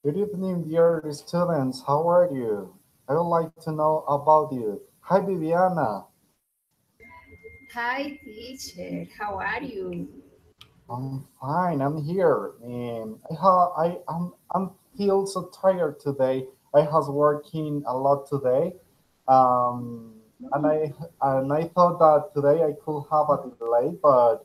Good evening, dear students. How are you? I would like to know about you. Hi, Viviana. Hi, teacher. How are you? I'm fine. I'm here, and I'm feel so tired today. I was working a lot today, and I thought that today I could have a delay, but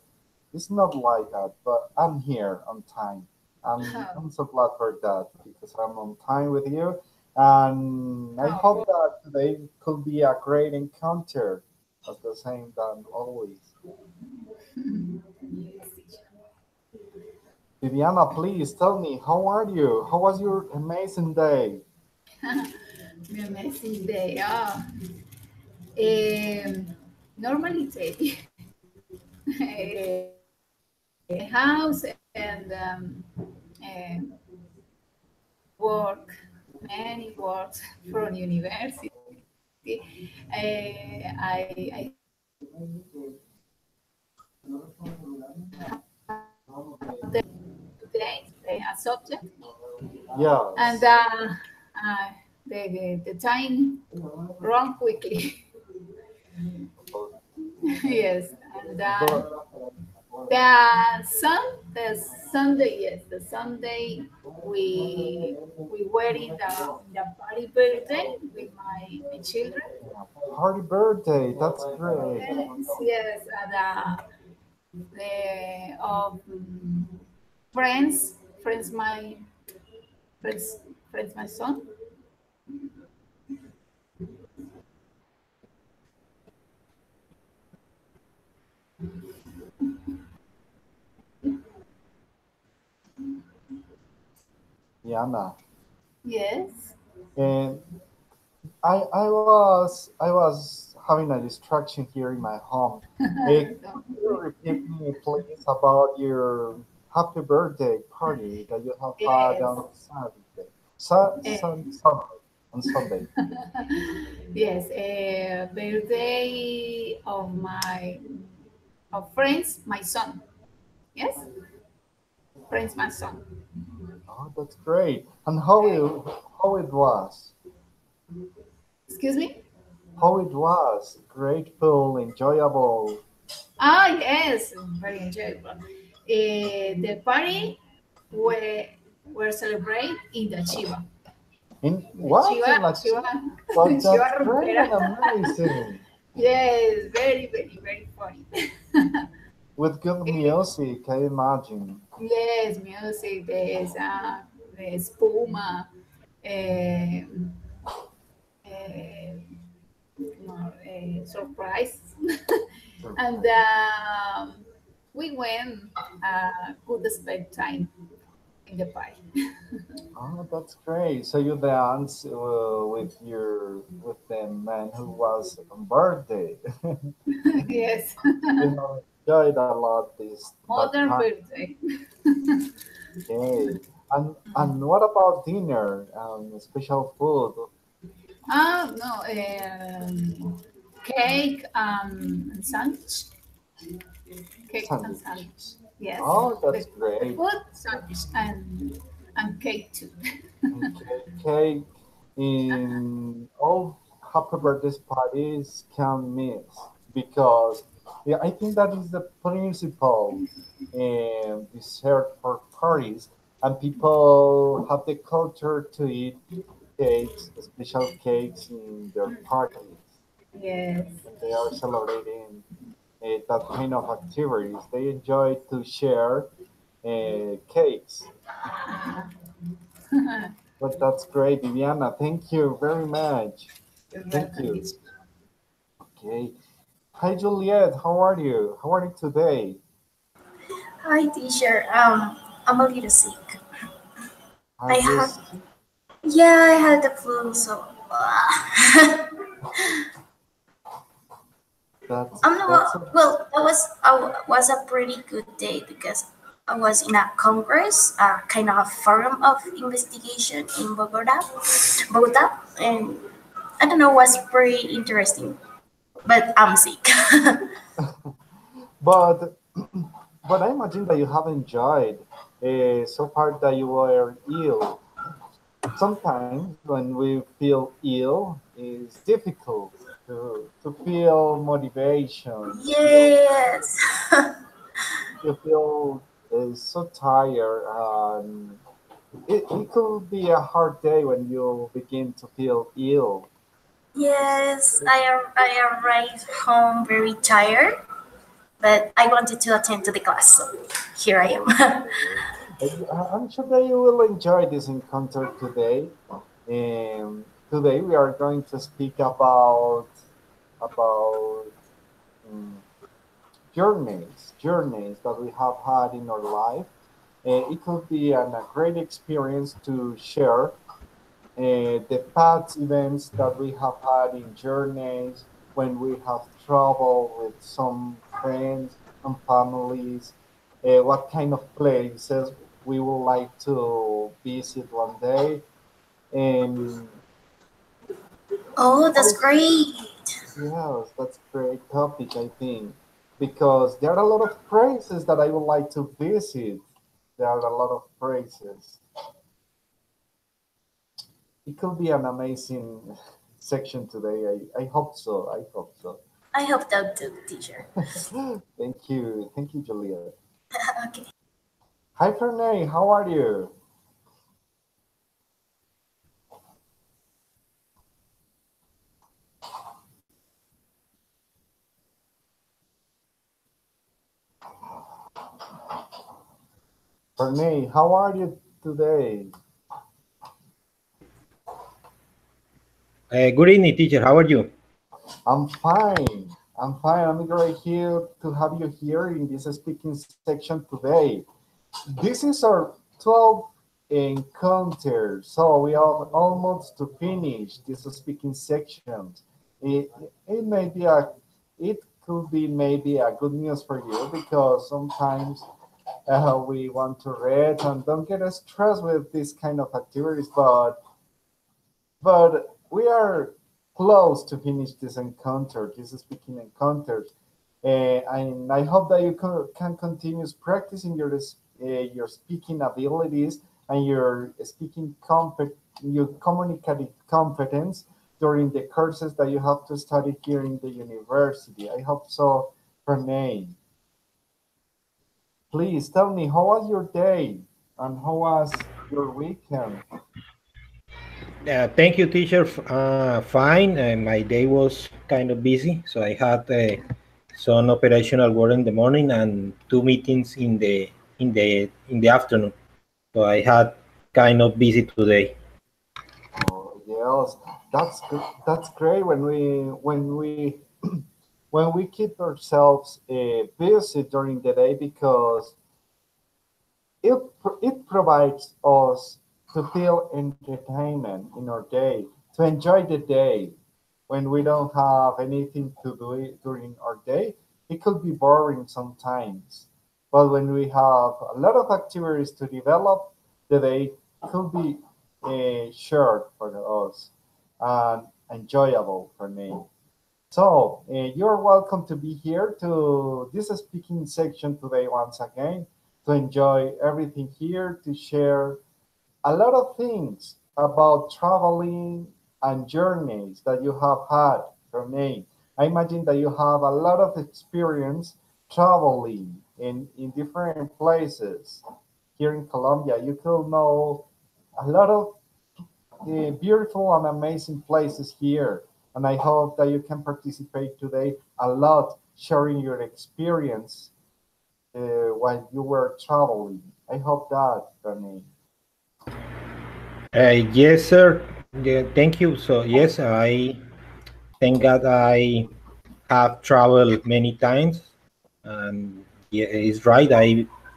it's not like that. But I'm here on time. I'm so glad for that because I'm on time with you, and I Oh, hope that today could be a great encounter, as the same than always. yes, teacher. Viviana, please tell me, how are you? How was your amazing day? My amazing day. Um, normally day house and work, many works from university. I have today a subject, and Yes. the time run quickly. Yes, and But the sun, the Sunday, yes, the Sunday we were in the party birthday with my children. happy birthday. That's great. Yes, yes, and the friends, friends my friends, friends my son. Viviana. Yes. And I was having a distraction here in my home. Could you repeat me, please, about your happy birthday party that you have had Yes. on Saturday? Eh, Sunday, on Sunday. yes, birthday of my of friends, my son. Yes, friends, my son. Oh, that's great. And how it was? Excuse me. How it was? Grateful, enjoyable. Ah, yes, very enjoyable. The party were were celebrated in the Chiva. In The what? Chiva, In La Chiva, Chiva? But Chiva that's great Rumbera. and amazing. Yes, very, very, very funny. With good music, I imagine. Yes, music, the espuma, eh, eh, no, surprise. And we went good spend time in the party. Oh, that's great. So you dance with the man who was on birthday. Yes, You have enjoyed a lot this that modern time. birthday. Okay. And what about dinner? Special food. Ah, no, cake and sandwich. Cake and Sandwich. sandwich. Yes, Oh, the, that's the great. food sandwich and cake too. Okay, cake in all happy birthday parties can miss because yeah, I think that is the principal dessert for parties, and people have the culture to eat cakes, special cakes in their parties Yes. when they are celebrating that kind of activities. They enjoy to share cakes. But that's great, Viviana. Thank you very much. You're Thank welcome, you. teacher. Okay. Hi, Juliet. How are you? How are you today? Hi, teacher. I'm a little sick. Are I you had, sick? yeah, I had the flu, so I'm That's not. Well, was a pretty good day because I was in a congress, a kind of forum of investigation in Bogota, and I don't know, was pretty interesting. But I'm sick. but but I imagine that you have enjoyed so far that you were ill. sometimes when we feel ill, it's difficult to feel motivation, Yes. to feel so tired. It could be a hard day when you begin to feel ill. Yes, I arrived home very tired, but I wanted to attend to the class, so here I am. I'm sure that you will enjoy this encounter today. Today we are going to speak about um, journeys that we have had in our life. It could be a great experience to share the past events that we have had in journeys when we have traveled with some friends and families, what kind of places we would like to visit one day, and Oh, that's also, great. yes, that's a great topic, I think, because there are a lot of places that I would like to visit. There are a lot of places. It could be an amazing section today. I hope so. I hope so. I hope that too, teacher. Thank you. Thank you, Juliet. Okay. Hi, Fernay. How are you? Fernay, how are you today? Good evening, teacher. How are you? I'm fine. I'm fine. I'm great here to have you here in this speaking section today. This is our 12th encounter, so we are almost to finish this speaking section. It, it may be a, it could be maybe a good news for you because sometimes we want to read and don't get stressed with this kind of activities, but we are close to finish this encounter, this speaking encounter. And I hope that you can continue practicing your speaking abilities and your your communicative competence during the courses that you have to study here in the university. I hope so, Renee. Please tell me, how was your day and how was your weekend? Thank you, teacher. Fine. My day was kind of busy, so I had some operational work in the morning and two meetings in the afternoon. So I had kind of busy today. Oh yes, that's good. That's great when we keep ourselves busy during the day because it provides us to feel entertainment in our day, to enjoy the day. When we don't have anything to do during our day, it could be boring sometimes. But when we have a lot of activities to develop, the day could be short for us and enjoyable for me. So you're welcome to be here to this speaking section today once again to enjoy everything here, to share a lot of things about traveling and journeys that you have had, Renee. I imagine that you have a lot of experience traveling in different places here in Colombia. You could know a lot of beautiful and amazing places here. And I hope that you can participate today a lot, sharing your experience while you were traveling. I hope that, Renee. Yes, sir. Yeah, thank you. So yes, I thank God I have traveled many times, and yeah, it's right.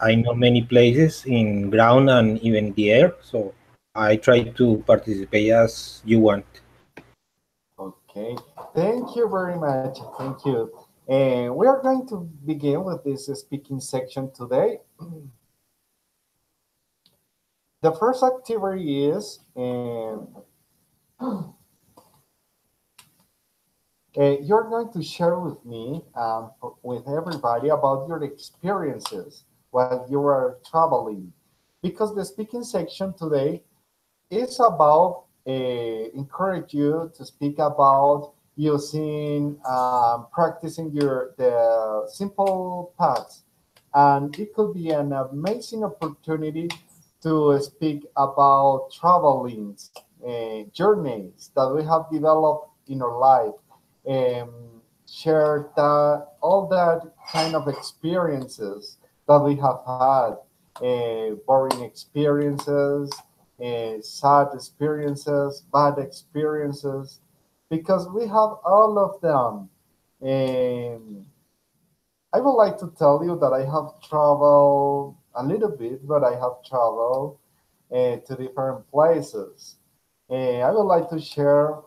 I know many places in ground and even the air. So I try to participate as you want. Okay, thank you very much. Thank you. And we are going to begin with this speaking section today. The first activity is you're going to share with me, with everybody, about your experiences while you were traveling. Because the speaking section today it's about encourage you to speak about using practicing the simple paths, and it could be an amazing opportunity to speak about traveling journeys that we have developed in our life, and share that all that kind of experiences that we have had, boring experiences, sad experiences, bad experiences, because we have all of them. And I would like to tell you that I have traveled a little bit, but I have traveled to different places. I would like to share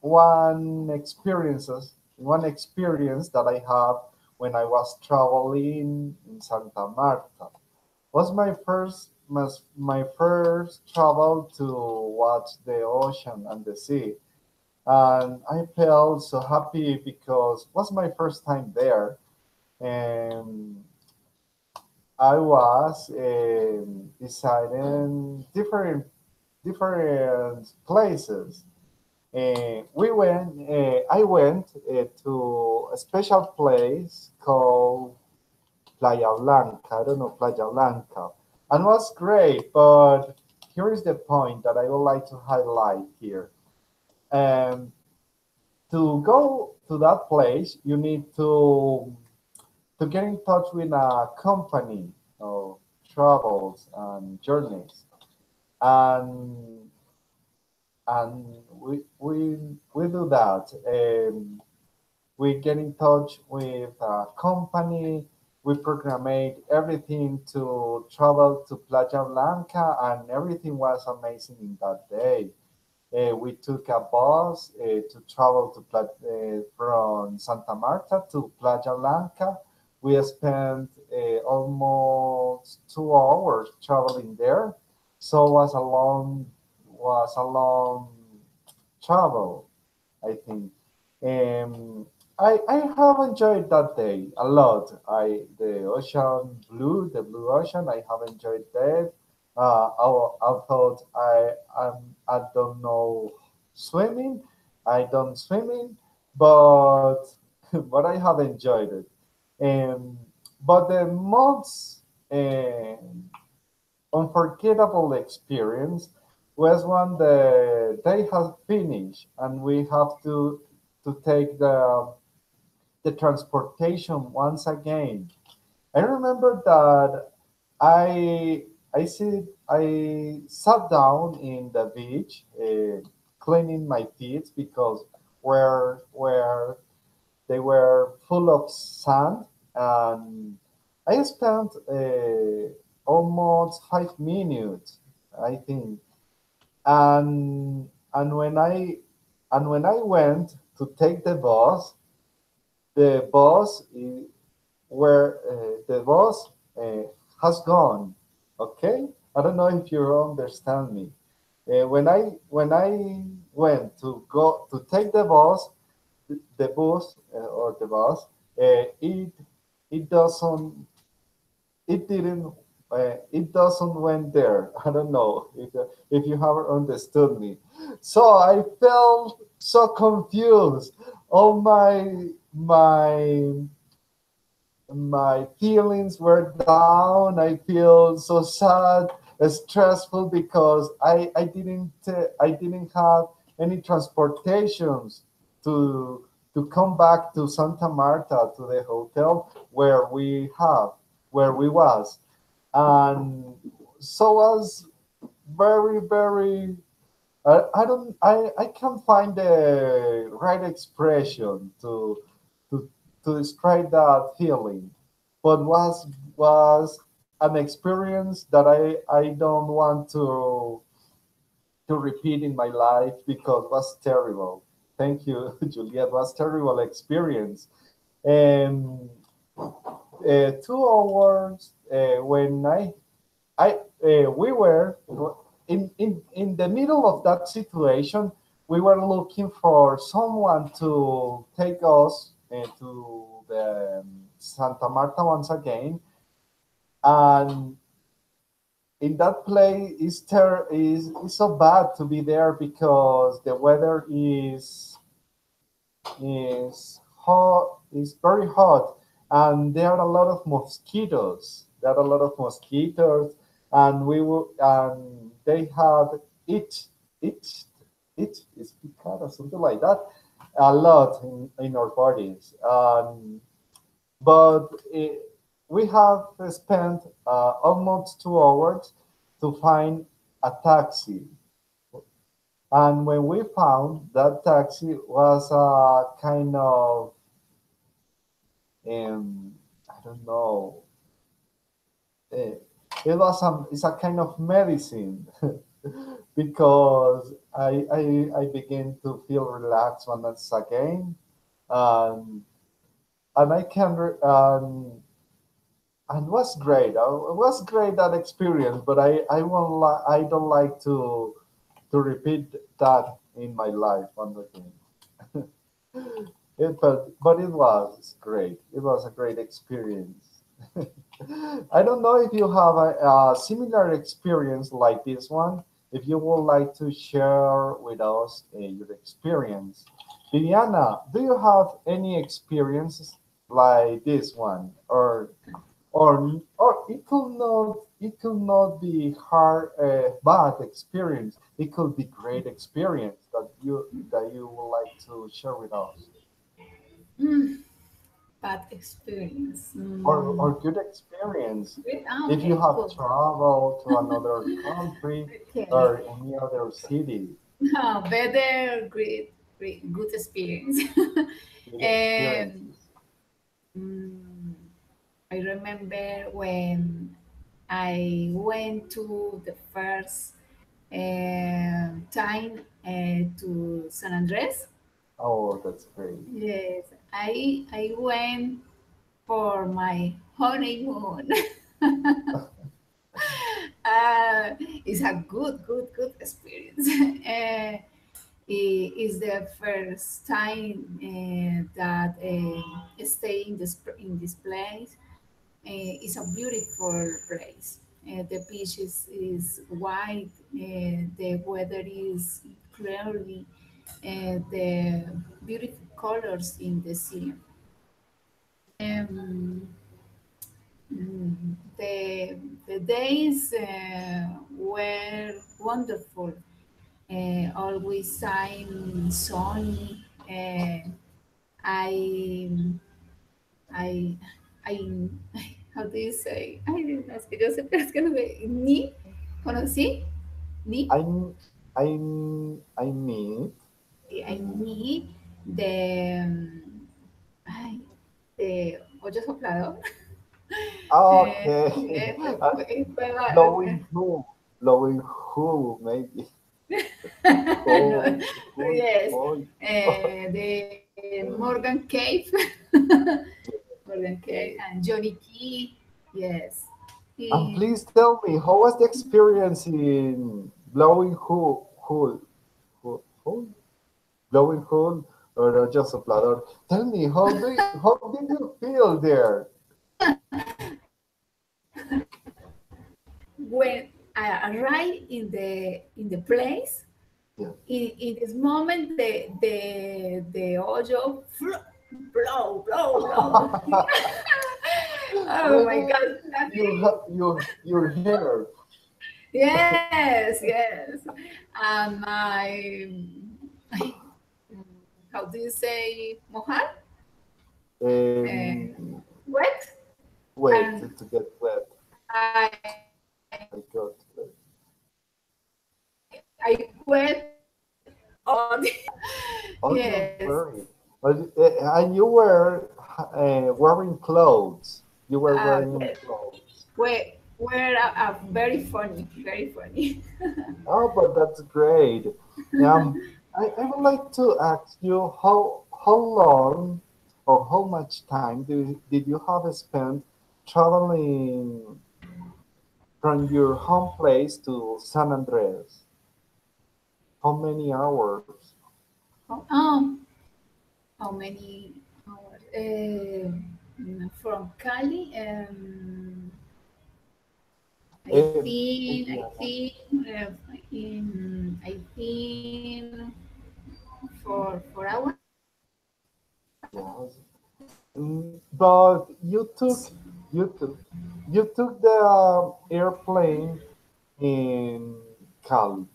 one experience that I have when I was traveling in Santa Marta. Was my first travel to watch the ocean and the sea, and I felt so happy because it was my first time there, and I was deciding different places. I went to a special place called Playa Blanca. I don't know Playa Blanca, and was great. But here is the point that I would like to highlight here. Um, to go to that place, you need to get in touch with a company of travels and journeys, and we do that. We get in touch with a company. We programmed everything to travel to Playa Blanca, and everything was amazing in that day. We took a bus to travel from Santa Marta to Playa Blanca. We spent almost 2 hours traveling there, so was a long travel, I think. I have enjoyed that day a lot. The blue ocean, I have enjoyed that. I thought I don't know swimming. I don't swimming, but but I have enjoyed it. Um, but the most unforgettable experience was when the day has finished and we have to take the transportation once again. I remember that I sat down in the beach, cleaning my teeth because where they were full of sand, and I spent almost 5 minutes, I think, and when I went to take the bus, the bus where the bus has gone. Okay, I don't know if you understand me. When I went to go to take the bus, or the bus, it doesn't it doesn't went there. I don't know if you have understood me. So I felt so confused. All my feelings were down. I feel so sad, stressful because I didn't have any transportations to come back to Santa Marta to the hotel where we was, and so was very. I can't find the right expression to to describe that feeling, but was an experience that I don't want to repeat in my life because it was terrible. Thank you, Juliet. Was terrible experience. And 2 hours when I we were in the middle of that situation. We were looking for someone to take us to the Santa Marta once again, and in that place is so bad to be there because the weather is hot, is very hot, and there are a lot of mosquitoes. There are a lot of mosquitoes, and they have itch, itch is picada or something like that, a lot in our bodies. But we have spent almost 2 hours to find a taxi. And when we found that taxi was a kind of, I don't know, eh, it's a kind of medicine because I begin to feel relaxed once again, and I can and was great. It was great that experience, but I don't like to repeat that in my life once again. But it was great. It was a great experience. I don't know if you have a similar experience like this one. If you would like to share with us your experience, Viviana, do you have any experiences like this one, or it could not be hard bad experience. It could be great experience that you would like to share with us, Mm, bad experience. or good experience. If you Okay, have cool. traveled to another country Okay. or any other city, Better, great, great, good experience. good um, experiences. mm, I remember when I went to the first time to San Andres. Oh, that's great. Yes, I went for my honeymoon. It's a good experience. It is the first time that stay in this place. It's a beautiful place. The beach is white. The weather is clearly. The beautiful colors in the sea. Um, the days were wonderful. Always sunny. I I I how do you say? Ay, no, es que yo siempre es que no me ni conocí ni I meet. I need the ay, de hoyo soplador. Okay. Fue Blowing who? Blowing who? Maybe. no, Who? Who? yes, Who? the Morgan Cave, Morgan Cave, and Johnny Key. Yes, And he, please tell me, how was the experience in blowing who? Who? Blowing who? Or just soplador? Tell me, how did you feel there? when I arrived in the place, Yeah. in this moment, the hoyo blow. Oh my God! Your hair. Yes. My how do you say mojar? Uh, Um, wet, wait and to get wet. I I got wet. I wet on. Oh, don't Yes, worry. But, and you were wearing clothes. You were wearing yes. clothes. Were very funny, very funny. Oh, but that's great. I would like to ask you how long or how much time did you have spent traveling from your home place to San Andres? How many hours? um, how many hours? From Cali, I think for 4 hours. Yes. But you took the airplane in Cali.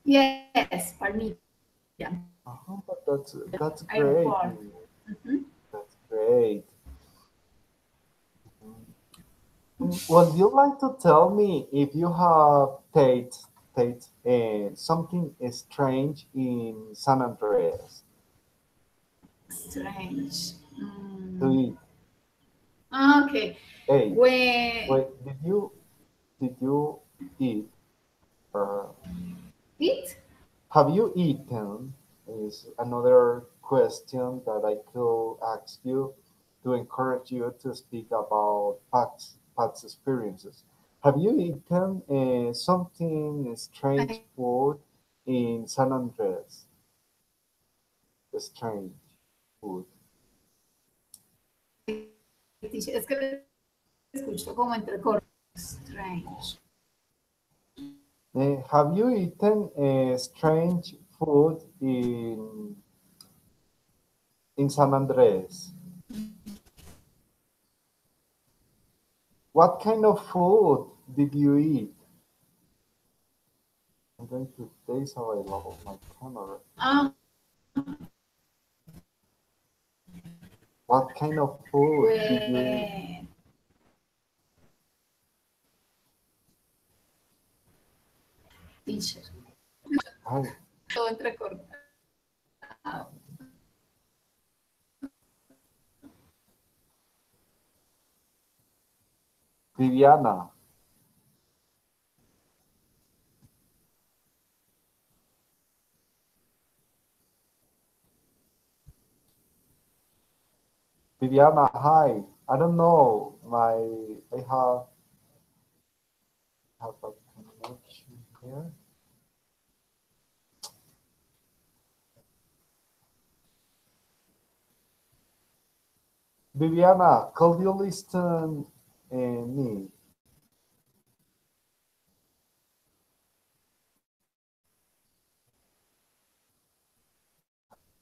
Yes, Palmira. But that's great. Airport. Mhm. That's great. Would you like to tell me if you have something strange in San Andreas Strange. to eat? Okay. Hey, When wait, did you eat? Uh, eat? have you eaten? Is another question that I could ask you to encourage you to speak about past experiences. Have you eaten something strange I, food in San Andres? Strange food. es que lo escucho como entrecorto. Strange. Have you eaten strange food in San Andres? What kind of food did you eat? I'm going to taste how I love my camera. What kind of food did you eat? Teacher. Ay, Todo entrecortado. Viviana. Viviana, hi. I don't know. I have a connection here. Viviana, could you listen me?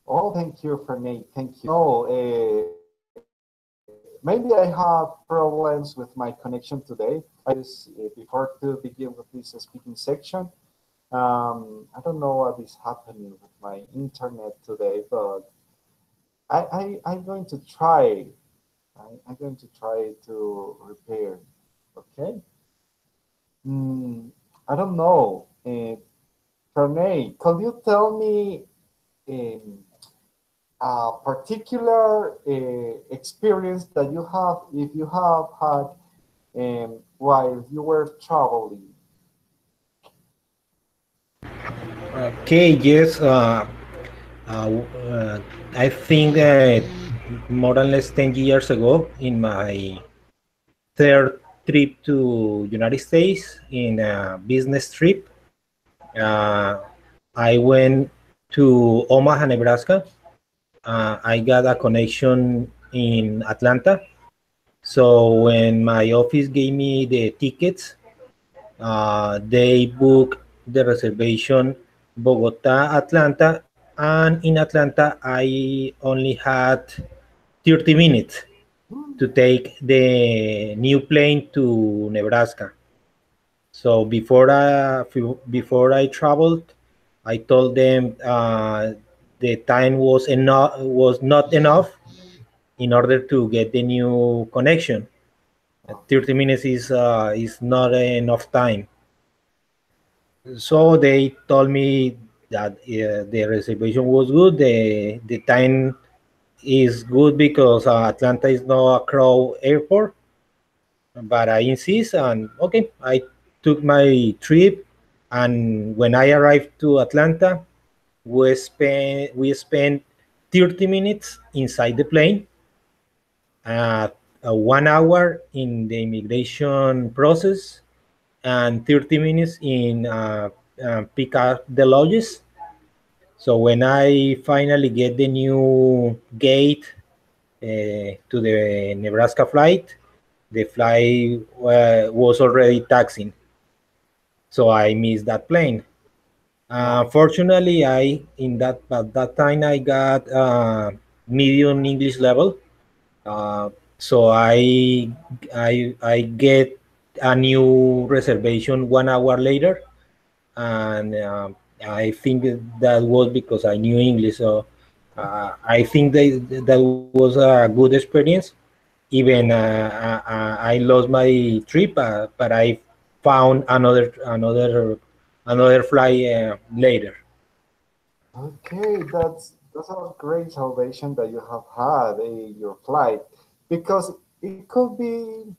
Oh, thank you, Fernate. Thank you. No, maybe I have problems with my connection today. Before to begin with this speaking section, I don't know what is happening with my internet today, but I'm going to try. I'm going to try to repair. Okay. I don't know. Fernate, could you tell me a particular experience that you have, if you have had while you were traveling? Okay, yes. I think more or less 10 years ago, in my third trip to United States, in a business trip, I went to Omaha, Nebraska. I got a connection in Atlanta. So when my office gave me the tickets, they booked the reservation Bogota, Atlanta, and in Atlanta I only had 30 minutes to take the new plane to Nebraska. So before I traveled, I told them the time was not enough in order to get the new connection. 30 minutes is not enough time. So they told me that the reservation was good. The time is good because Atlanta is not a crowd airport. But I insist, and okay, I took my trip, and when I arrived to Atlanta, we spent 30 minutes inside the plane, 1 hour in the immigration process, and 30 minutes in pick up the luggage. So when I finally get the new gate to the Nebraska flight, the flight was already taxing, so I missed that plane. Yeah. Fortunately, I in that at that time I got medium English level, uh, so I get a new reservation 1 hour later, and I think that was because I knew English. So I think that was a good experience. Even I lost my trip, but I found another flight later. Okay, that's a great salvation that you have had in your flight, because it could be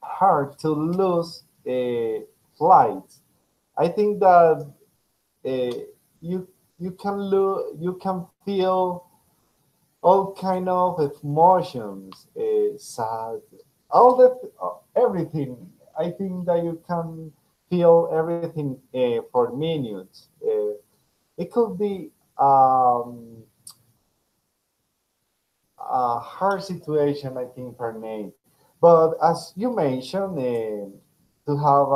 hard to lose a flight. I think that uh, you you can feel all kind of emotions, sad, all the everything. I think that you can feel everything for minutes. It could be a hard situation, I think, for me. But as you mentioned, to have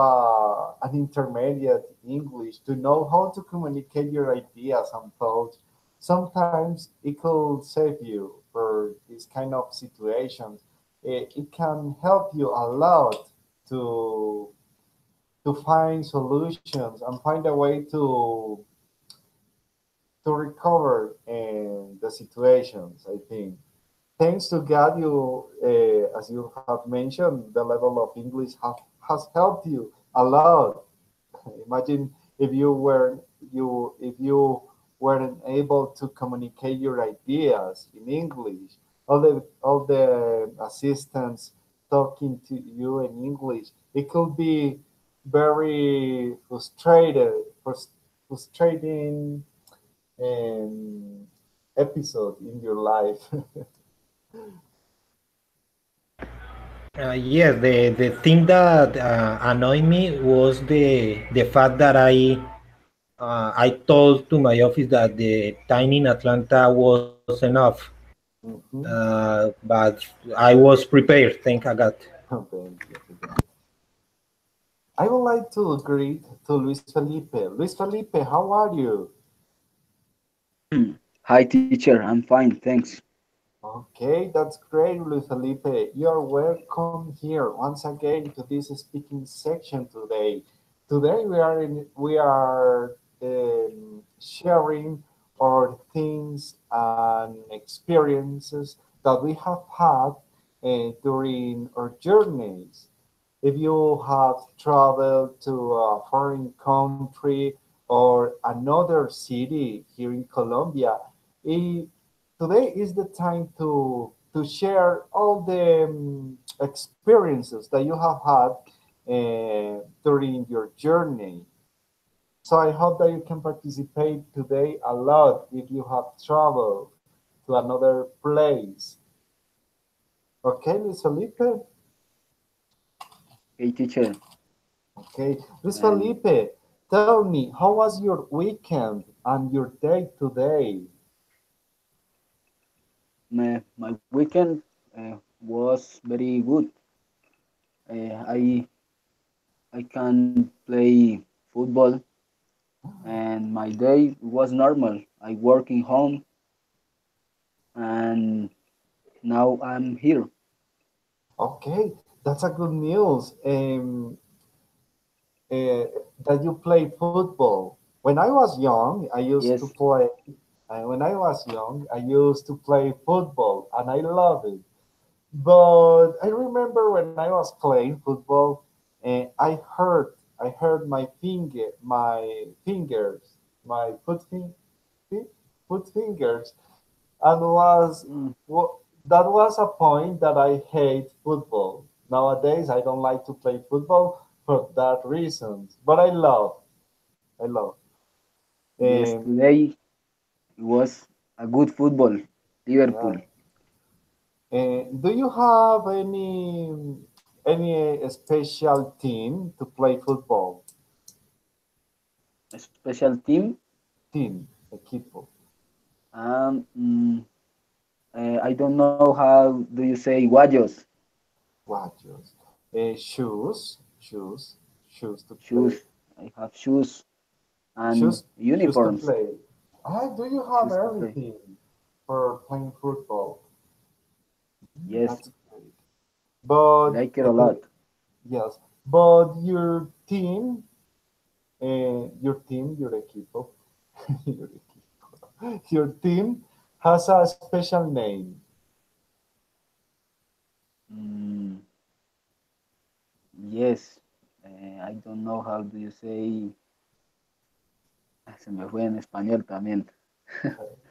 an intermediate English, to know how to communicate your ideas and thoughts, sometimes it could save you for this kind of situations. It can help you a lot to to find solutions and find a way to recover the situations, I think. Thanks to God, as you have mentioned, the level of English has helped you a lot. Imagine if you weren't able to communicate your ideas in English, all the assistants talking to you in English, it could be very frustrating um, episode in your life. Yes, the thing that annoyed me was the fact that I told to my office that the time in Atlanta was enough, Mhm. but I was prepared. Thank God. Thank you. I would like to greet to Luis Felipe. Luis Felipe, how are you? Hi, teacher. I'm fine, thanks. Okay, that's great, Luis Felipe. You're welcome here once again to this speaking section today. Today we are sharing our things and experiences that we have had during our journeys. If you have traveled to a foreign country or another city here in Colombia, eh, today is the time to share all the experiences that you have had during your journey. So I hope that you can participate today a lot if you have traveled to another place. Okay, Luis Felipe? Hey, teacher. Okay, Luis Um, Felipe, tell me, how was your weekend and your day today? my weekend was very good. I can play football, and my day was normal. I work in home, and now I'm here. Okay, that's a good news. Uh, that you play football. When I was young, I used to Yes. play. When I was young, I used to play football, and I love it. But I remember when I was playing football, I hurt my fingers, my foot fingers, and Mm, that was a point that I hate football. Nowadays, I don't like to play football for that reason, but I love. yes. And Today it was a good football. yeah. Liverpool. Do you have any special team to play football? A special team. Team, equipo. Um, mm, I don't know how do you say guayos. What shoes? Shoes to play. Shoes. I have shoes and Shoes to uniforms. play. Ah, do you have Shoes to play. everything for playing football? Yes, That's great. I But like it a lot. yes, but your equipo, your your team has a special name. Mm, yes, I don't know how do you say. Se me fue en español también.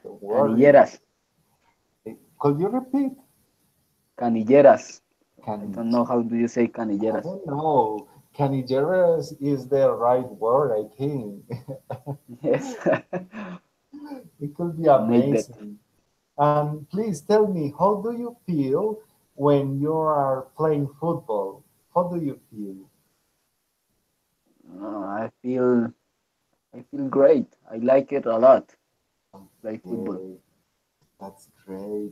Don't worry. Canilleras, Could you repeat? canilleras. I Can don't know how do you say I canilleras. don't know. Canilleras is the right word, I think. Yes, It could be I made that. amazing. And please tell me, how do you feel when you are playing football? How do you feel? I feel great. I like it a lot. Play football. Okay, that's great.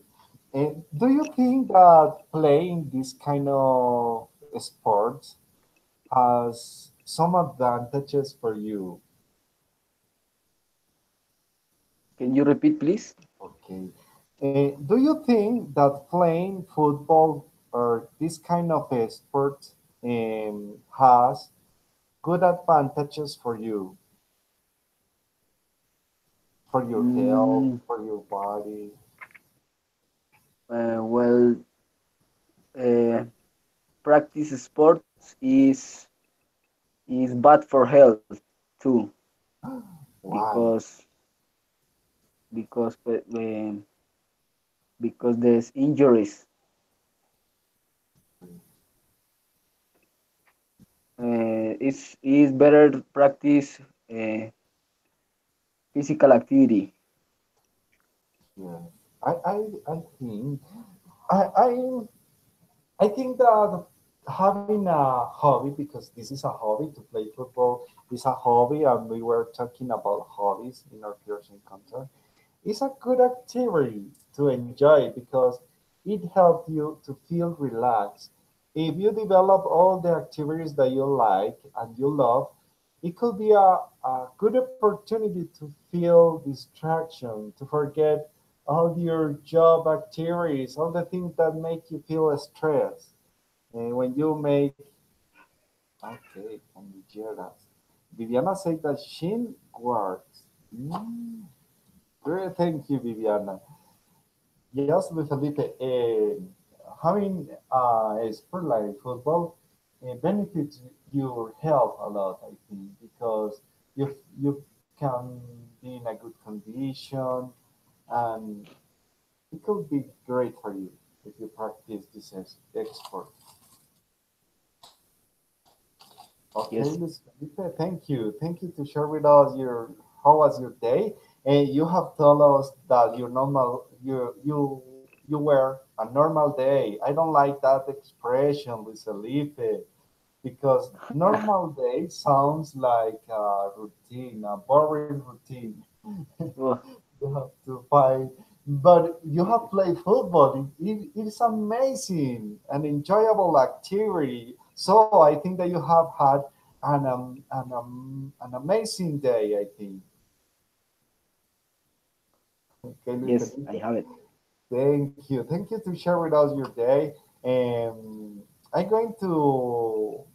And do you think that playing this kind of sports has some advantages for you? Can you repeat, please? Okay. Do you think that playing football or this kind of a sport has good advantages for your health, Mm, for your body? well, uh, practice sports is bad for health too Why? because because because there's injuries. It's better to practice uh, physical activity. Yeah. I think I, I I think that having a hobby, because this is a hobby to play football, is a hobby, and we were talking about hobbies in our first encounter. It's a good activity to enjoy because it helps you to feel relaxed. If you develop all the activities that you like and you love, it could be a good opportunity to feel distraction, to forget all your job activities, all the things that make you feel stressed. And when you make, okay, can you hear that? Viviana said that she works. Great, thank you, Viviana. Yes, Luis Felipe, having a sport like football benefits your health a lot, I think, because you can be in a good condition, and it could be great for you if you practice this sport. Okay, Yes. Luis Felipe, thank you. Thank you to share with us your how was your day. And you have told us that your normal you were a normal day. I don't like that expression, Luis Felipe, because normal day sounds like a routine, a boring routine. Oh, You have to fight, but you have played football. It's amazing and enjoyable activity. So I think that you have had an amazing day. I think. Okay, Luis yes, I Felipe. have it. Thank you to share with us your day. I'm going to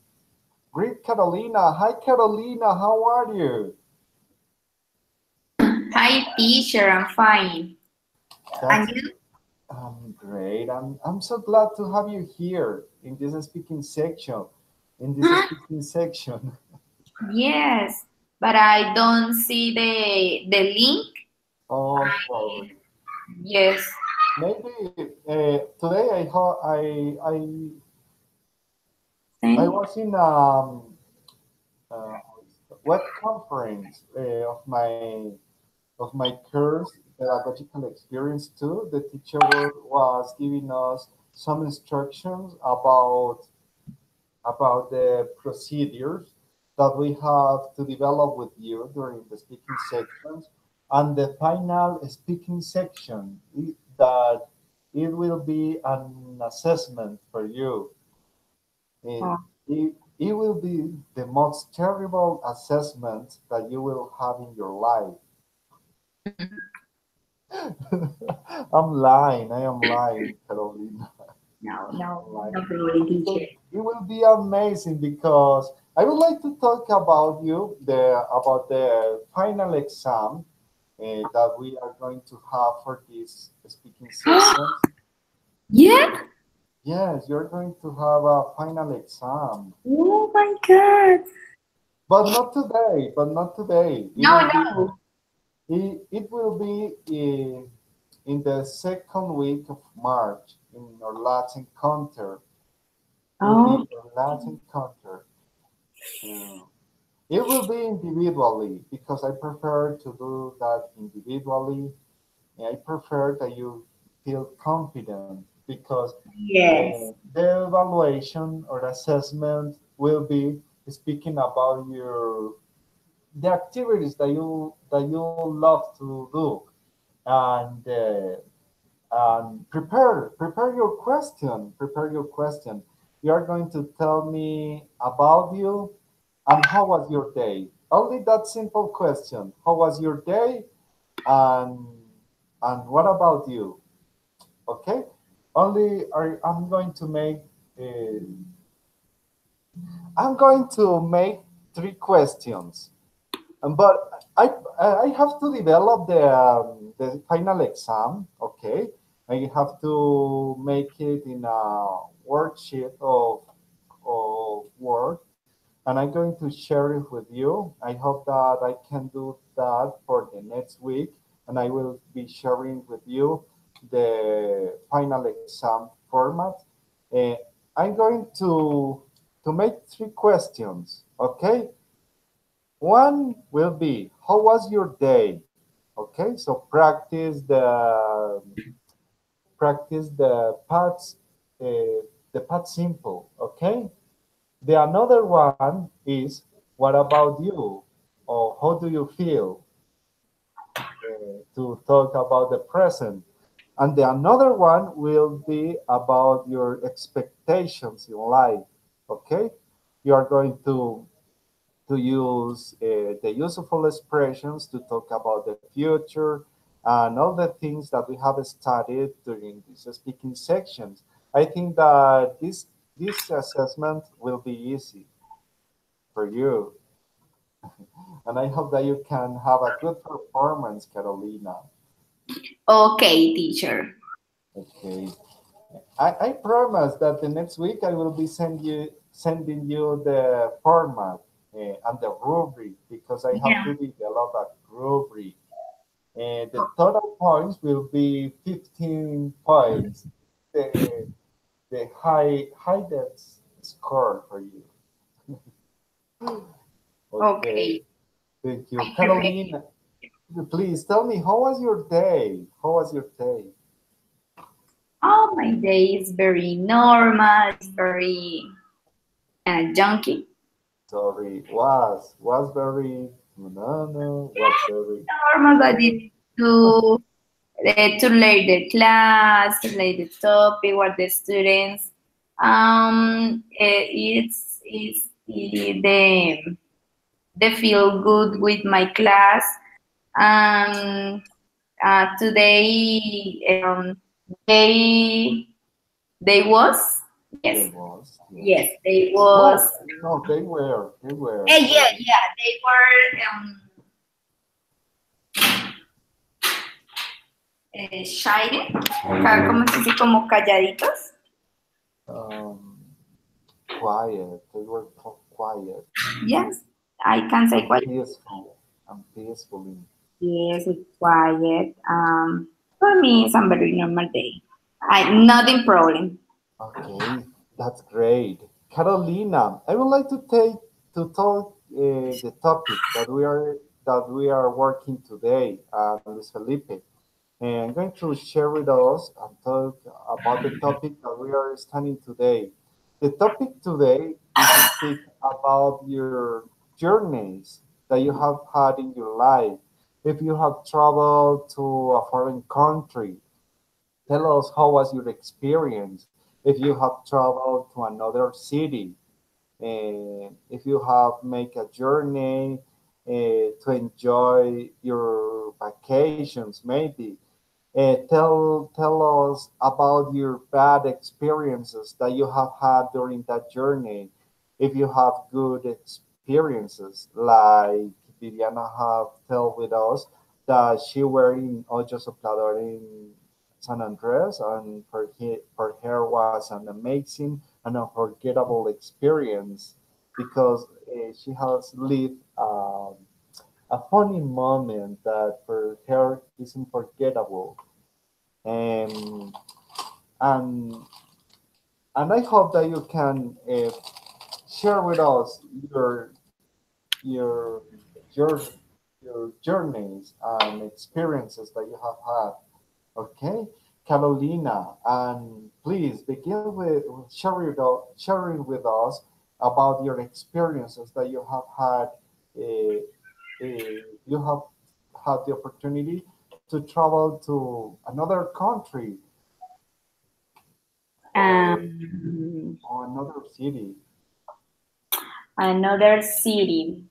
greet Carolina. Hi, Carolina. How are you? Hi, teacher. I'm fine. And That's you? Great. I'm so glad to have you here in this speaking section. In this speaking section. Yes, but I don't see the link. Oh, sorry. Yes. Maybe today I Same. was in uh, web conference of my course pedagogical experience too. The teacher was giving us some instructions about the procedures that we have to develop with you during the speaking sections and the final speaking section that it will be an assessment for you. And Oh. it will be the most terrible assessment that you will have in your life. I'm lying. I am lying, Carolina. No, no, I'm lying. no, really, teacher. It will be amazing because I would like to talk about the final exam that we are going to have for this speaking session. Yeah? Yes, you're going to have a final exam, Oh my God. but not today. But not today. No, no. It will be in the second week of March in our last encounter. Will Oh, be our last encounter. Uh, it will be individually because I prefer to do that individually. I prefer that you feel confident because yes. the evaluation or assessment will be speaking about the activities that you love to do and prepare your question. You are going to tell me about you and how was your day. Only that simple question. How was your day and what about you? Okay. I'm going to make uh, I'm going to make three questions. But I have to develop the final exam. Okay, I have to make it in a worksheet of Word, and I'm going to share it with you. I hope that I can do that for the next week, and I will be sharing with you the final exam format. Uh, I'm going to make three questions. Okay, one will be, how was your day? Okay, so practice the past simple. Okay, the another one is, what about you? Or how do you feel? To talk about the present. And the another one will be about your expectations in life. Okay, you are going to use the useful expressions to talk about the future and all the things that we have studied during these speaking sections. I think that this assessment will be easy for you, and I hope that you can have a good performance, Carolina. Okay, teacher. Okay. I promise that the next week I will be sending you the format and the rubric because I have Yeah. to develop a rubric. The total points will be 15 points. The highest score for you. Okay, Okay. thank you. Carolina, please tell me, how was your day? How was your day? Oh, my day is very normal. It's very junky. Sorry, was very no, was very Normal, but it's to learn the class, to learn the topic, what the students. It's the feel good with my class. And today they they was they yes, was, yes. yes, they was. No, no, they were. Yeah, yeah, they were shy, como se dice, como calladitos. Um, quiet. They were quiet Yes, I can say and quiet. peaceful and peacefully. Yes, it's quiet. For me, it's a very normal day. Nothing problem. Okay, that's great. Carolina, I would like to talk the topic that we are working today, Luis Felipe. And I'm going to share with us and talk about the topic that we are studying today. The topic today is to speak about your journeys that you have had in your life. If you have traveled to a foreign country, tell us how was your experience. if you have traveled to another city, if you have make a journey to enjoy your vacations, maybe. Tell us about your bad experiences that you have had during that journey. If you have good experiences, like Viviana have tell with us that she were in Ocho Soplador in San Andres, and for her was an amazing and unforgettable experience because she has lived. A funny moment that for her is unforgettable. Um, and and I hope that you can share with us your your your journeys and experiences that you have had. Okay, Carolina, and please begin with sharing with us about your experiences that you have had. You have had the opportunity to travel to another country Um, or another city. Another city.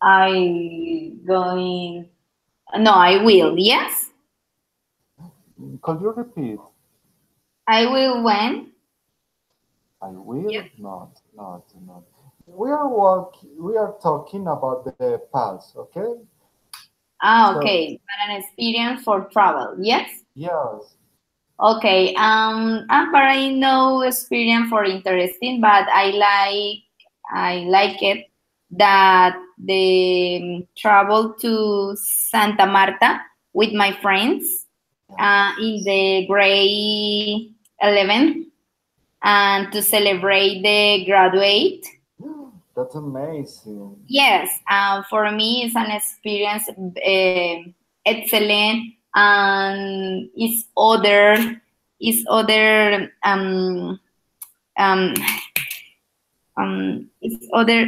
I going. No, I will. Yes, Could you repeat? I will when. I will Yes. not. We are talking about the past, okay? Ah, So okay. But an experience for travel. Yes. yes, Okay. But I no experience for interesting, but I like it that the travel to Santa Marta with my friends in yes. the grade 11th and to celebrate the graduate. That's amazing. Yes, for me it's an experience excellent and um it's other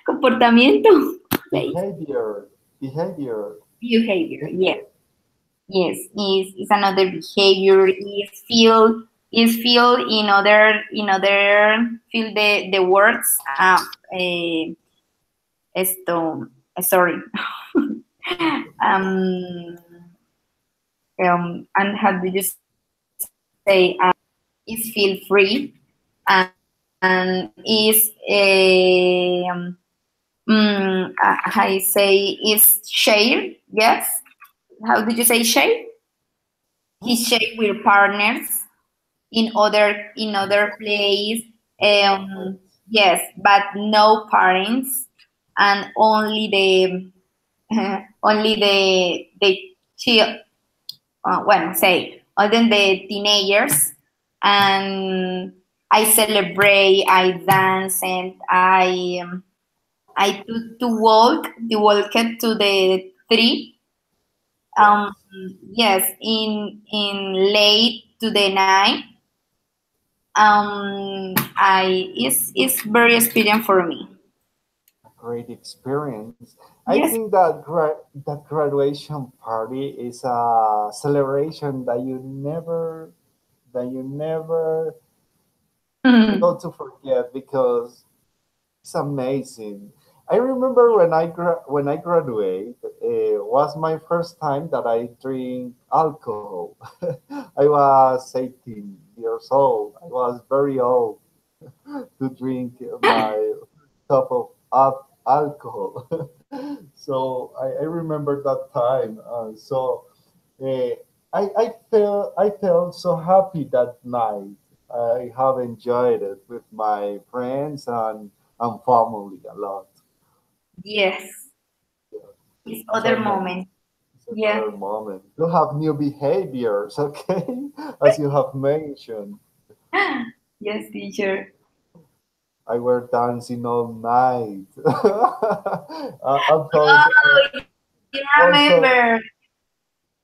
comportamiento Behavior. behavior. Yes, Behavior. yes, is another behavior. Is feel in other feel the words esto sorry um and how do you say is feel free and is I say is share. Yes, how did you say share? He Hmm? share with partners in other place. um yes, but no parents, and only the only the child, well, say, other than the teenagers, and I celebrate, I dance, and I to walk it to the tree. Um, Yes. yes, in late to the night. It's very experience for me. A great experience. I Yes. think that that graduation party is a celebration that you never go to forget because it's amazing. I remember when I graduate, it was my first time that I drink alcohol. I was 18 years old. I was very old to drink my cup of alcohol. So I remember that time. Uh, I felt so happy that night. I have enjoyed it with my friends and family a lot. Yes, Yeah, it's it's other amazing. moment. It's Yeah. another moment. You have new behaviors, okay? As you have mentioned, Yes, teacher. I were dancing all night. Although, Oh, you also, remember.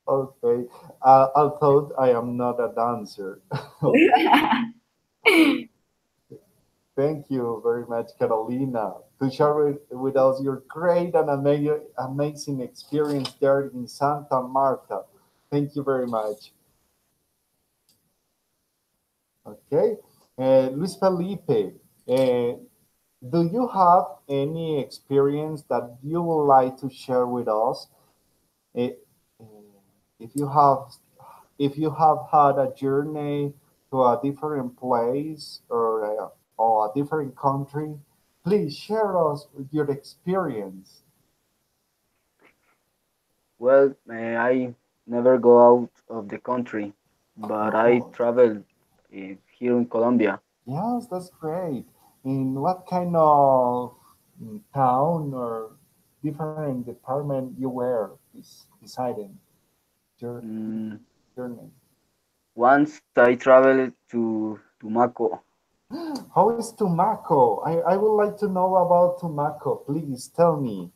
okay, although I am not a dancer. Okay. Yes, Thank you very much, Carolina, to share with us your great and amazing experience there in Santa Marta. Thank you very much. Okay. Luis Felipe, do you have any experience that you would like to share with us? Eh, if you have had a journey to a different place or a different country, please share us with your experience. Well, I never go out of the country, but I Oh, travel here in Colombia. yes, that's great. In what kind of town or different department you were deciding your Mm, journey? Once I traveled to Tumaco. How is Tumaco? I would like to know about Tumaco. Please tell me.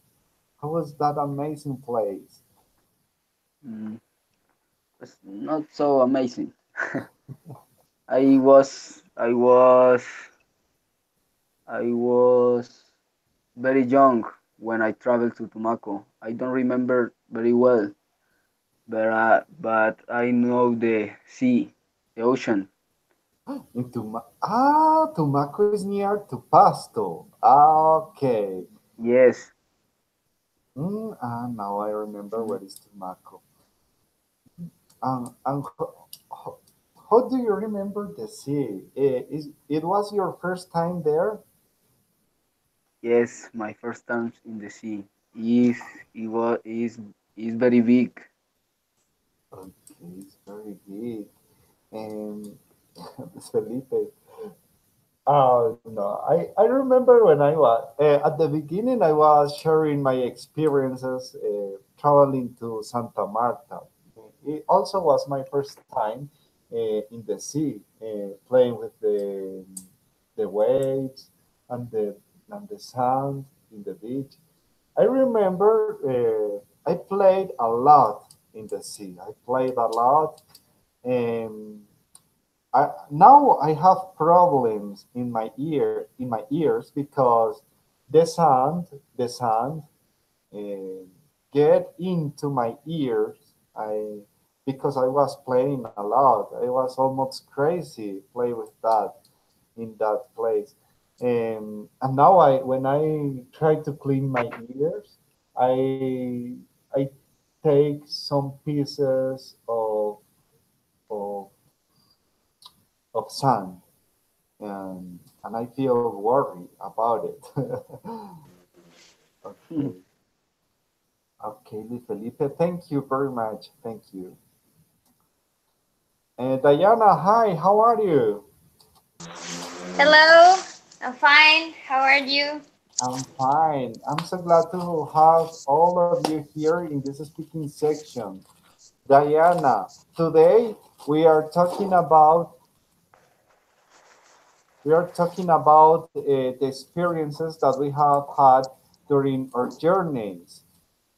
How was that amazing place? Mm, it's not so amazing. I was very young when I traveled to Tumaco. I don't remember very well, but I know the sea, the ocean. Tumaco is near to Pasto. Okay. Yes. Now I remember Mm, where is Tumaco. And how do you remember the sea? It was your first time there? yes, my first time in the sea. Is it was is very big. Okay, it's very big. And Felipe. Oh no, I remember when I was at the beginning. I was sharing my experiences traveling to Santa Marta. It also was my first time in the sea, playing with the waves and the sand in the beach. I remember I played a lot in the sea. I played a lot, and now I have problems in my ears because the sand uh, get into my ears. I because I was playing a lot. I was almost crazy play with that in that place. And now when I try to clean my ears, I take some pieces of of sand, and I feel worried about it. Okay, okay, Luis Felipe, thank you very much. Thank you. Diana, hi, how are you? Hello, I'm fine. How are you? I'm fine. I'm so glad to have all of you here in this speaking section. Diana, today we are talking about the experiences that we have had during our journeys.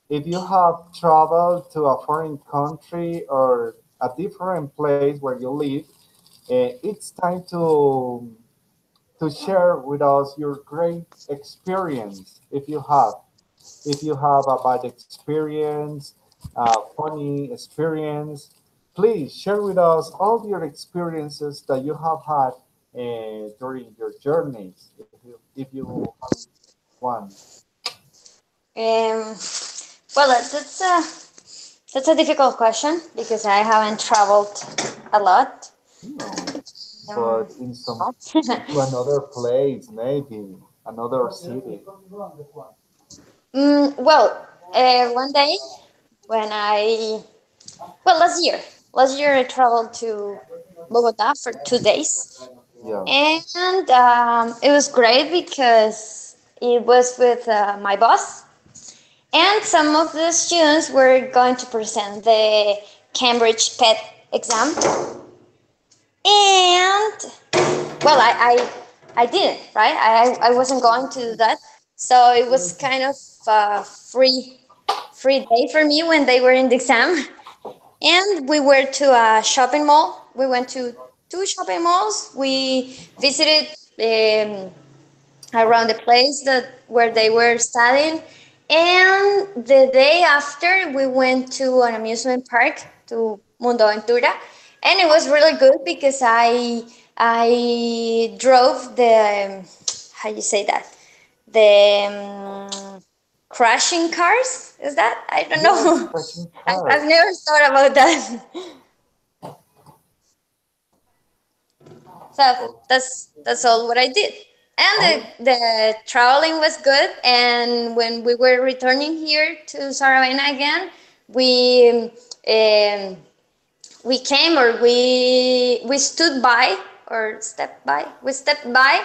If you have traveled to a foreign country or a different place where you live, it's time to share with us your great experience. If you have a bad experience, a funny experience, please share with us all your experiences that you have had during your journeys. If you want. Um, well, that's a difficult question because I haven't traveled a lot. No, Um, but in some to another place, maybe another city. well, one day when last year I traveled to Bogota for 2 days, Yeah. and it was great because it was with my boss. And some of the students were going to present the Cambridge PET exam. And well, I didn't, right? I wasn't going to do that. So it was kind of a free day for me when they were in the exam. And we were to a shopping mall. We went to two shopping malls. We visited um, around the place that where they were studying. And the day after, we went to an amusement park to Mundo Aventura, and it was really good because I drove the how you say that, the crashing cars. Is that, I don't Yes, know. crashing I've cars. never thought about that. So that's all what I did. And Oh, the traveling was good. And when we were returning here to Saravena again, we um, we came, or we stood by, or stepped by. We stepped by.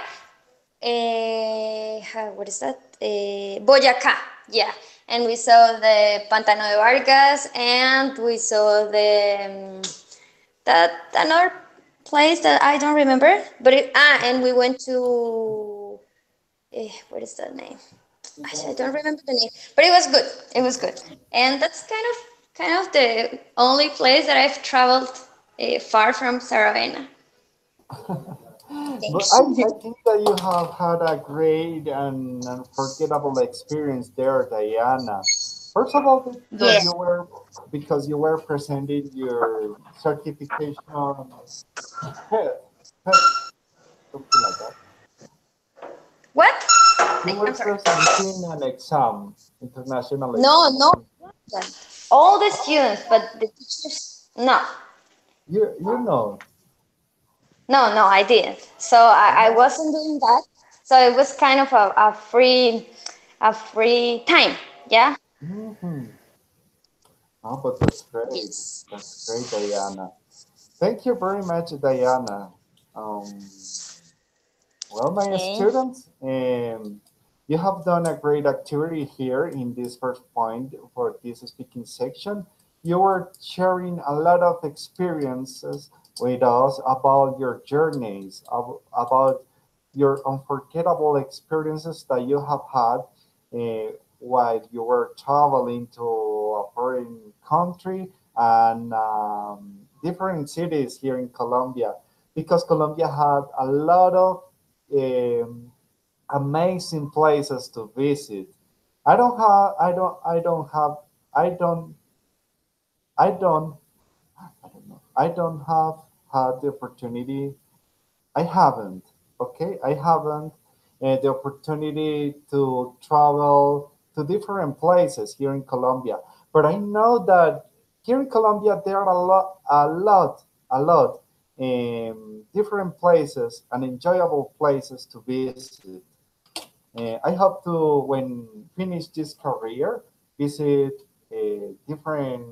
What is that? Boyacá. Yeah. And we saw the Pantano de Vargas, and we saw the that another place that I don't remember, but and we went to what is that name? I don't remember the name, but it was good. It was good, and that's kind of the only place that I've traveled far from Saravena. but Thanks. I think that you have had a great and unforgettable experience there, Diana. First of all, Yeah. because you were presenting your certification pet, pet, something like that. What? You were I'm sorry. presenting an exam, international No, exam. no. All the students, but the teachers, no. You know. No, I didn't. So I wasn't doing that. So it was kind of a free time. Yeah. Hmm. Oh, but that's great. Yes. That's great, Diana. Thank you very much, Diana. Um, well, my Okay. students, you have done a great activity here in this first point for this speaking section. You were sharing a lot of experiences with us about your journeys, about your unforgettable experiences that you have had while you were traveling to a foreign country and different cities here in Colombia, because Colombia had a lot of um, amazing places to visit. I don't have, I don't, I don't have, I don't, I don't, I don't know. I don't have had the opportunity. I haven't. Okay, I haven't the opportunity to travel to different places here in Colombia. But I know that here in Colombia there are a lot different places and enjoyable places to visit. I hope to, when finish this career, visit different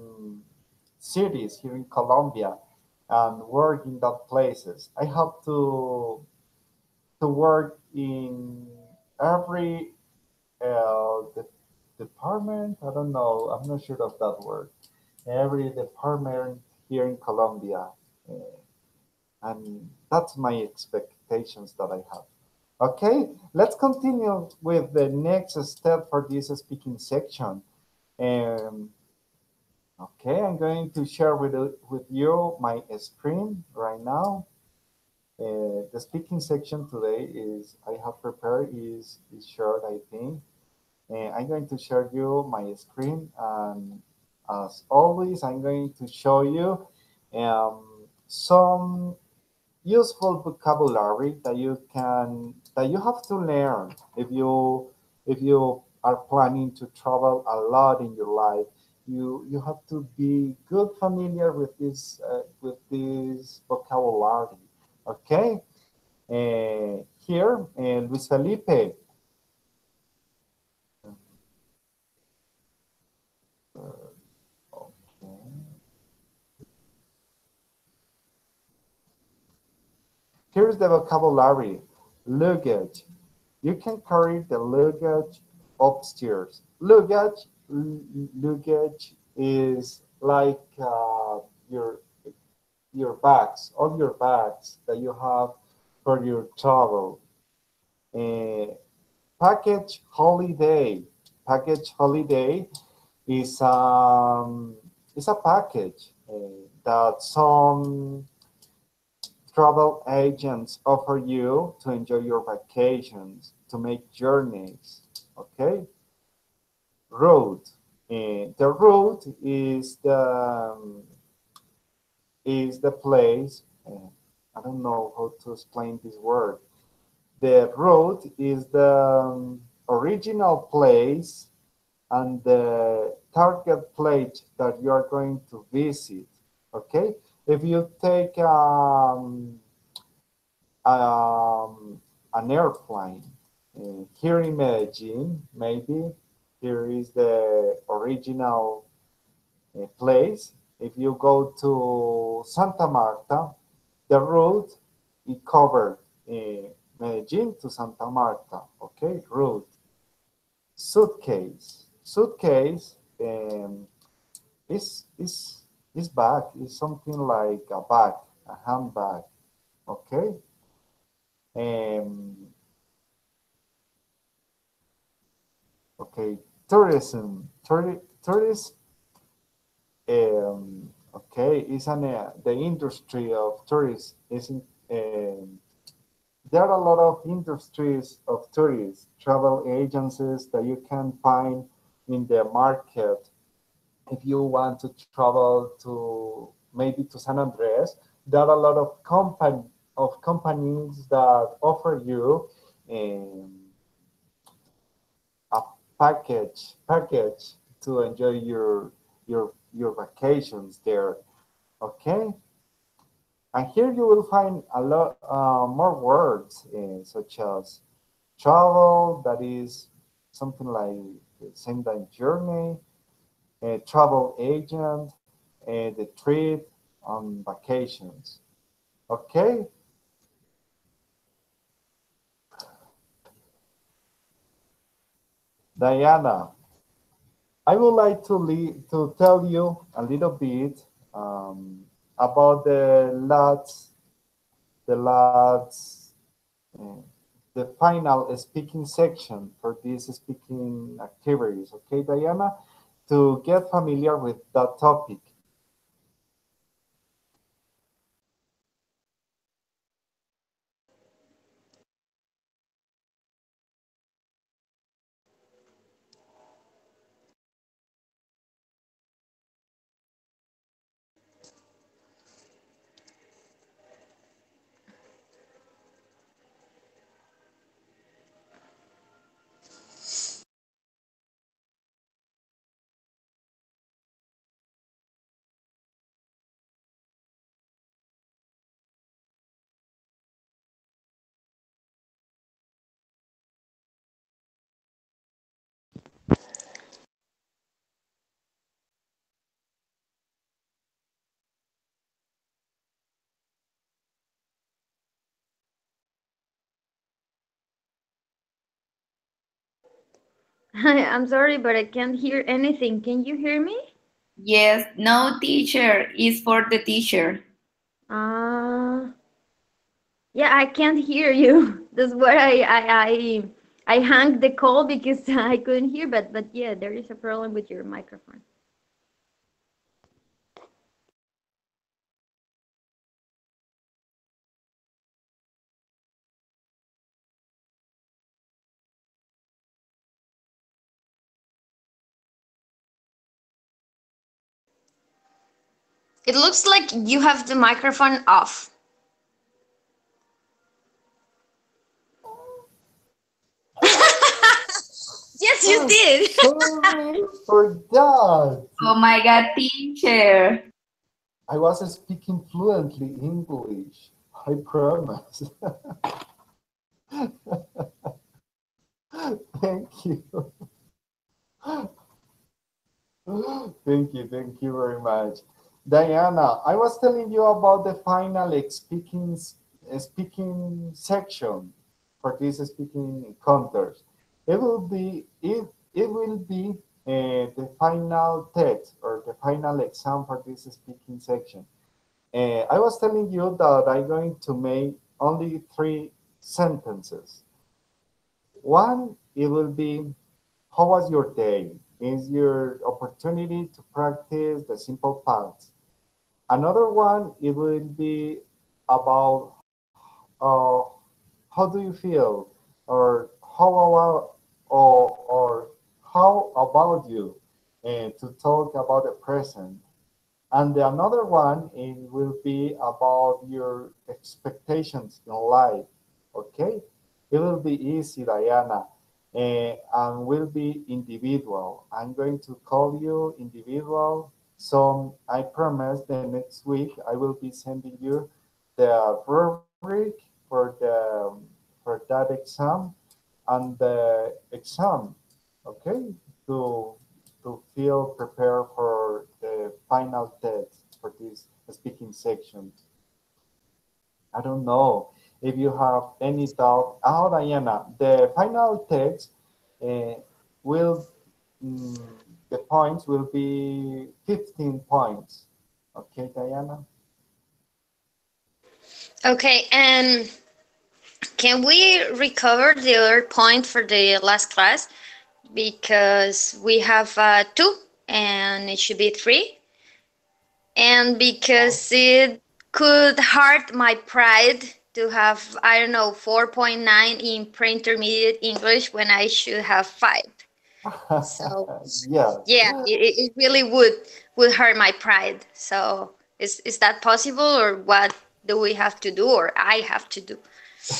cities here in Colombia and work in that places. I hope to work in every department. I don't know. I'm not sure of that word. Every department here in Colombia, and that's my expectations that I have. Okay, let's continue with the next step for this speaking section. Um, okay, I'm going to share with you my screen right now. The speaking section today is I have prepared is short, I think. I'm going to share you my screen, and as always, I'm going to show you some useful vocabulary that you have to learn if you are planning to travel a lot in your life. You have to be good familiar with this vocabulary. Okay, here, Luis Felipe. Okay. Here's the vocabulary. Luggage. You can carry the luggage upstairs. Luggage is like your bags, all your bags that you have for your travel. Uh, package holiday. Package holiday is a package that some travel agents offer you to enjoy your vacations, to make journeys. Okay, route. The route is is the place. I don't know how to explain this word. The route is the original place and the target place that you are going to visit. Okay, if you take an airplane here in Medellin, maybe here is the original place. If you go to Santa Marta, the route is covered Medellin to Santa Marta. Okay, route. Suitcase. Suitcase is bag. Is something like a bag, a handbag. Okay. Um, okay. Tourism. Tourist. Okay, is the industry of tourism isn't. There are a lot of industries of tourists, travel agencies that you can find in the market. If you want to travel to maybe to San Andres, there are a lot of companies that offer you um, a package to enjoy your vacations there. Okay, and here you will find a lot more words such as travel, that is something like the same time journey, travel agent, the trip on vacations. Okay, Diana, I would like to tell you a little bit about the last, uh, the final speaking section for these speaking activities. Okay, Diana, to get familiar with that topic. I'm sorry, but I can't hear anything. Can you hear me? Yes, no teacher is for the teacher. Uh, yeah, I can't hear you. That's why I hung the call because I couldn't hear. But yeah, there is a problem with your microphone. It looks like you have the microphone off. Yes, you did. Sorry for that. Oh my God, teacher. I was speaking fluently English. I promise. Thank you. Thank you very much. Diana, I was telling you about the final speaking section for this speaking encounters. It will be the final test or the final exam for this speaking section. I was telling you that I'm going to make only 3 sentences. One, it will be, how was your day? Is your opportunity to practice the simple past. Another one, it will be about uh, how do you feel, or or how about you, and to talk about the present. And the another one, it will be about your expectations in life. Okay, it will be easy, Diana, and will be individual. I'm going to call you individual. So I promise the next week I will be sending you the rubric for that exam and the exam. Okay, to feel prepared for the final test for this speaking section. I don't know if you have any doubt. Oh, Diana, the final text uh, will, mm, the points will be 15 points. Okay, Diana? Okay, and can we recover the other point for the last class? Because we have two and it should be three. And because it could hurt my pride to have, I don't know, 4.9 in pre-intermediate English when I should have 5. So Yeah. yeah, it really would hurt my pride. So is that possible, or what do we have to do, or I have to do?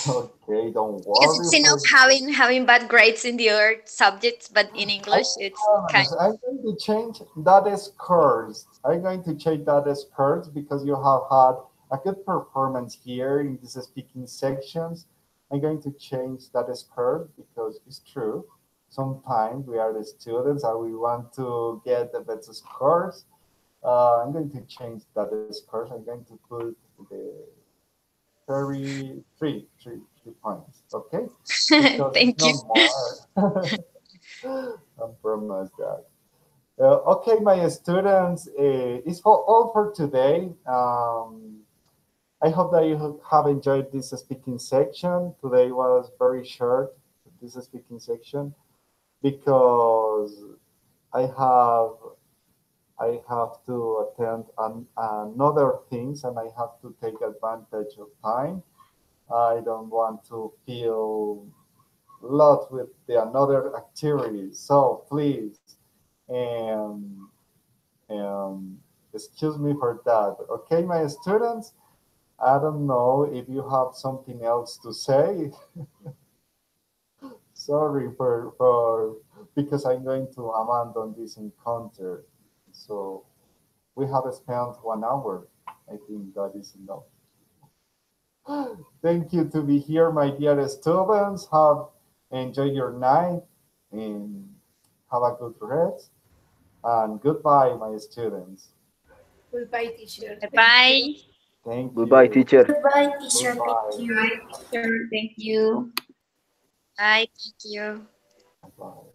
Okay, don't Because worry it's enough for having bad grades in the other subjects, but in English it's kind of I'm going to change that as curse. I'm going to change that as curse because you have had a good performance here in this speaking sections. I'm going to change that as curse because it's true. Sometimes we are the students and we want to get the best scores. I'm going to change that as curse. I'm going to put the 3 points. Okay, because it's thank you. no more. I promise that. Okay, my students, it's all for today. I hope that you have enjoyed this speaking section. Today was very short, this speaking section, because I have to attend another things and I have to take advantage of time. I don't want to feel lost with the another activities. So please, um, excuse me for that. Okay, my students, I don't know if you have something else to say. Sorry for because I'm going to abandon this encounter. So we have spent 1 hour. I think that is enough. Thank you to be here, my dear students. Have enjoy your night and have a good rest. And goodbye, my students. Goodbye, teacher. Thank you. Bye. Thank Goodbye, you. teacher. Goodbye, teacher. Goodbye. Thank you. Sure, thank you. Bye. Thank you. Bye.